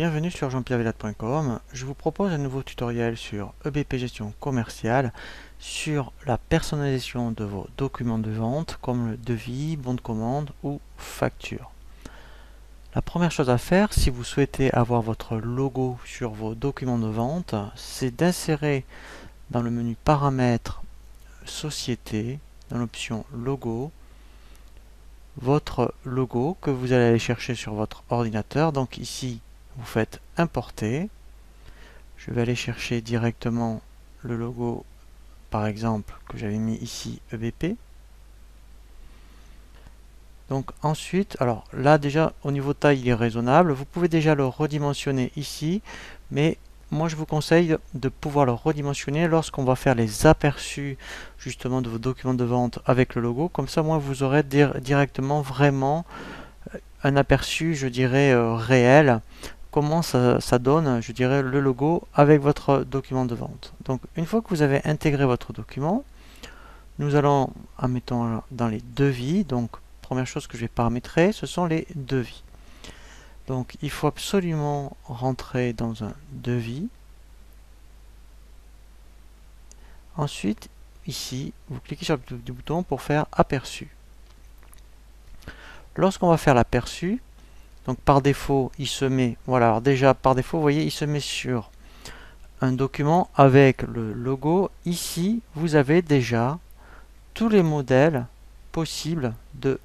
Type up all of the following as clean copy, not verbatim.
bienvenue sur jean-pierre-villatte.com. Je vous propose un nouveau tutoriel sur EBP Gestion Commerciale sur la personnalisation de vos documents de vente comme le devis, bon de commande ou facture. La première chose à faire si vous souhaitez avoir votre logo sur vos documents de vente, c'est d'insérer dans le menu Paramètres, Société, dans l'option Logo, votre logo que vous allez aller chercher sur votre ordinateur. Donc ici, vous faites importer. Je vais aller chercher directement le logo, par exemple, que j'avais mis ici, EBP. Donc ensuite, alors là déjà au niveau taille il est raisonnable, vous pouvez déjà le redimensionner ici, mais moi je vous conseille de pouvoir le redimensionner lorsqu'on va faire les aperçus justement de vos documents de vente avec le logo, comme ça moi vous aurez directement vraiment un aperçu, je dirais, réel, comment ça donne, je dirais, le logo avec votre document de vente. Donc une fois que vous avez intégré votre document, nous allons, admettons, dans les devis. Donc première chose que je vais paramétrer, ce sont les devis. Donc il faut absolument rentrer dans un devis. Ensuite, ici, vous cliquez sur le petit bouton pour faire aperçu. Lorsqu'on va faire l'aperçu, donc par défaut, il se met, voilà, alors déjà par défaut, vous voyez, il se met sur un document avec le logo. Ici, vous avez déjà tous les modèles possibles de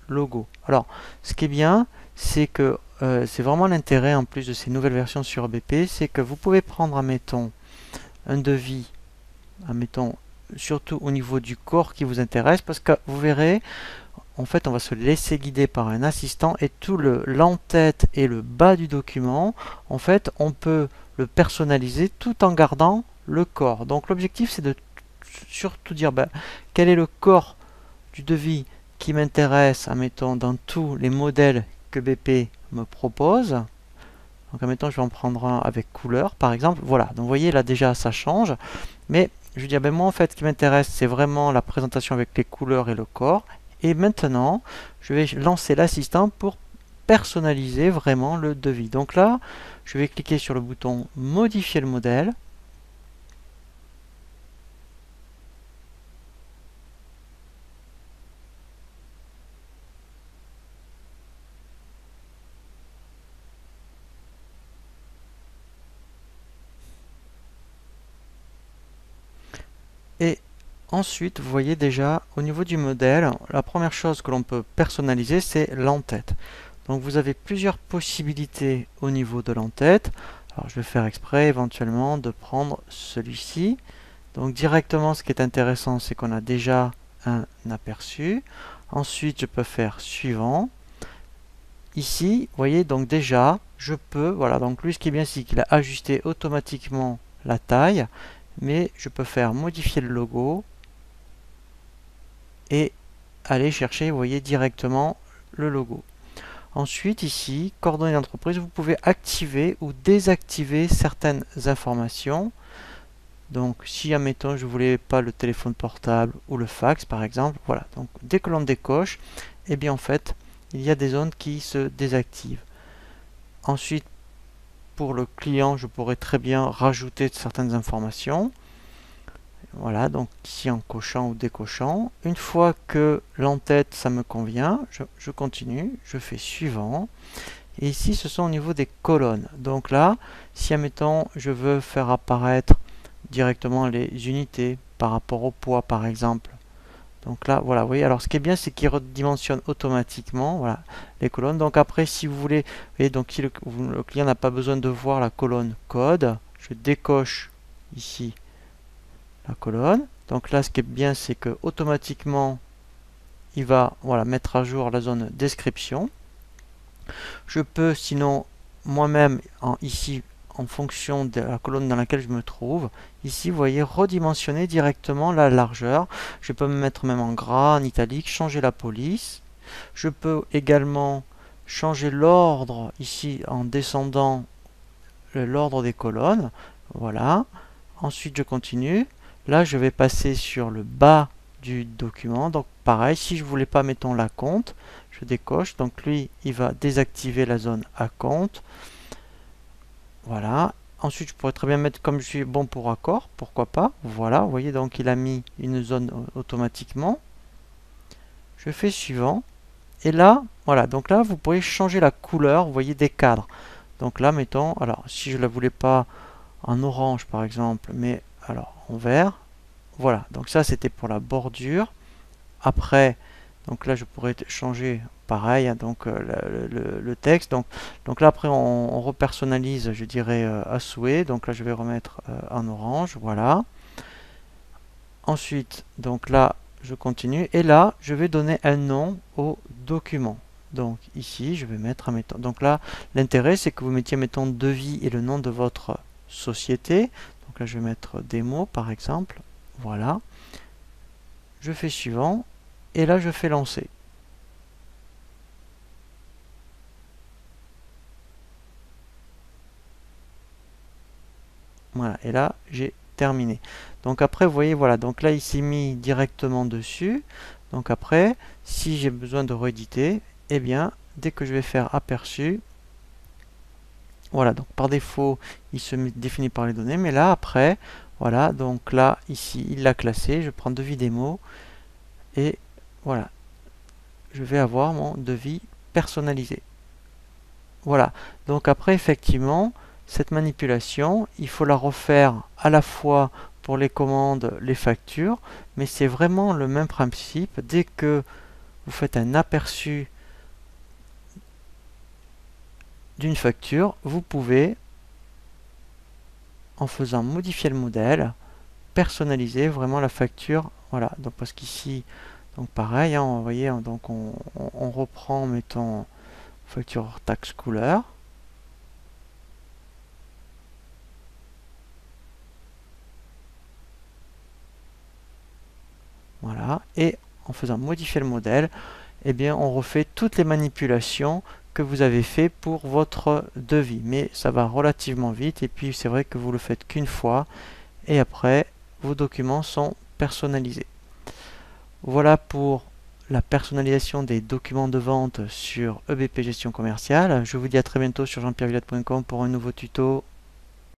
logo. Alors, ce qui est bien, c'est que c'est vraiment l'intérêt en plus de ces nouvelles versions sur EBP, c'est que vous pouvez prendre, admettons, un devis, admettons, surtout au niveau du corps qui vous intéresse, parce que vous verrez, en fait, on va se laisser guider par un assistant et tout l'en-tête et le bas du document, en fait, on peut le personnaliser tout en gardant le corps. Donc, l'objectif, c'est de surtout dire quel est le corps du devis qui m'intéresse, admettons, dans tous les modèles que BP me propose. Donc, admettons, je vais en prendre un avec couleur, par exemple. Voilà, donc vous voyez, là, déjà, ça change. Mais, je veux dire, moi, en fait, ce qui m'intéresse, c'est vraiment la présentation avec les couleurs et le corps. Et maintenant, je vais lancer l'assistant pour personnaliser vraiment le devis. Donc là, je vais cliquer sur le bouton modifier le modèle. Et ensuite, vous voyez déjà au niveau du modèle, la première chose que l'on peut personnaliser, c'est l'en-tête. Donc vous avez plusieurs possibilités au niveau de l'en-tête. Alors je vais faire exprès éventuellement de prendre celui-ci. Donc directement, ce qui est intéressant, c'est qu'on a déjà un aperçu. Ensuite, je peux faire suivant. Ici, vous voyez, donc déjà, je peux, voilà, donc lui, ce qui est bien, c'est qu'il a ajusté automatiquement la taille, mais je peux faire modifier le logo et aller chercher, vous voyez, directement le logo. Ensuite, ici, coordonnées d'entreprise, vous pouvez activer ou désactiver certaines informations. Donc, si, admettons, je ne voulais pas le téléphone portable ou le fax, par exemple, voilà. Donc, dès que l'on décoche, eh bien, en fait, il y a des zones qui se désactivent. Ensuite, pour le client, je pourrais très bien rajouter certaines informations. Voilà, donc ici en cochant ou décochant. Une fois que l'en-tête, ça me convient, je continue, je fais suivant. Et ici, ce sont au niveau des colonnes. Donc là, si, admettons, je veux faire apparaître directement les unités par rapport au poids, par exemple. Donc là, voilà, vous voyez, alors ce qui est bien, c'est qu'il redimensionne automatiquement, voilà, les colonnes. Donc après, si vous voulez, vous voyez, donc si le client n'a pas besoin de voir la colonne code, je décoche ici la colonne. Donc là, ce qui est bien, c'est que automatiquement, il va, voilà, mettre à jour la zone description. Je peux sinon moi-même ici, en fonction de la colonne dans laquelle je me trouve, ici vous voyez redimensionner directement la largeur. Je peux me mettre même en gras, en italique, changer la police. Je peux également changer l'ordre ici en descendant l'ordre des colonnes. Voilà. Ensuite je continue. Là je vais passer sur le bas du document. Donc pareil, si je voulais pas, mettons, la compte, je décoche. Donc lui, il va désactiver la zone à compte. Voilà. Ensuite, je pourrais très bien mettre comme je suis bon pour accord, pourquoi pas. Voilà, vous voyez, donc il a mis une zone automatiquement. Je fais suivant. Et là, voilà, donc là, vous pourrez changer la couleur, vous voyez, des cadres. Donc là, mettons, alors, si je ne la voulais pas en orange, par exemple, mais alors en vert, voilà. Donc ça, c'était pour la bordure. Après, donc là, je pourrais changer pareil, hein, donc le texte. Donc là, après, on repersonnalise, je dirais, à souhait. Donc là, je vais remettre en orange, voilà. Ensuite, donc là, je continue. Et là, je vais donner un nom au document. Donc ici, je vais mettre, mettons, donc là, l'intérêt, c'est que vous mettiez, mettons, devis et le nom de votre société. Donc là, je vais mettre démo, par exemple. Voilà. Je fais suivant. Et là, je fais lancer. Voilà, et là, j'ai terminé. Donc après, vous voyez, voilà, donc là, il s'est mis directement dessus. Donc après, si j'ai besoin de rééditer, eh bien, dès que je vais faire aperçu, voilà, donc par défaut, il se définit par les données, mais là, après, voilà, donc là, ici, il l'a classé, je prends devis démo, et voilà, je vais avoir mon devis personnalisé. Voilà, donc après, effectivement, cette manipulation, il faut la refaire à la fois pour les commandes, les factures, mais c'est vraiment le même principe. Dès que vous faites un aperçu d'une facture, vous pouvez, en faisant modifier le modèle, personnaliser vraiment la facture. Voilà, donc parce qu'ici, donc pareil, hein, vous voyez, donc on reprend, mettons, facture hors taxe couleur. Voilà, et en faisant modifier le modèle, eh bien, on refait toutes les manipulations que vous avez fait pour votre devis. Mais ça va relativement vite, et puis c'est vrai que vous le faites qu'une fois, et après, vos documents sont personnalisés. Voilà pour la personnalisation des documents de vente sur EBP Gestion Commerciale. Je vous dis à très bientôt sur jeanpierrevillette.com pour un nouveau tuto.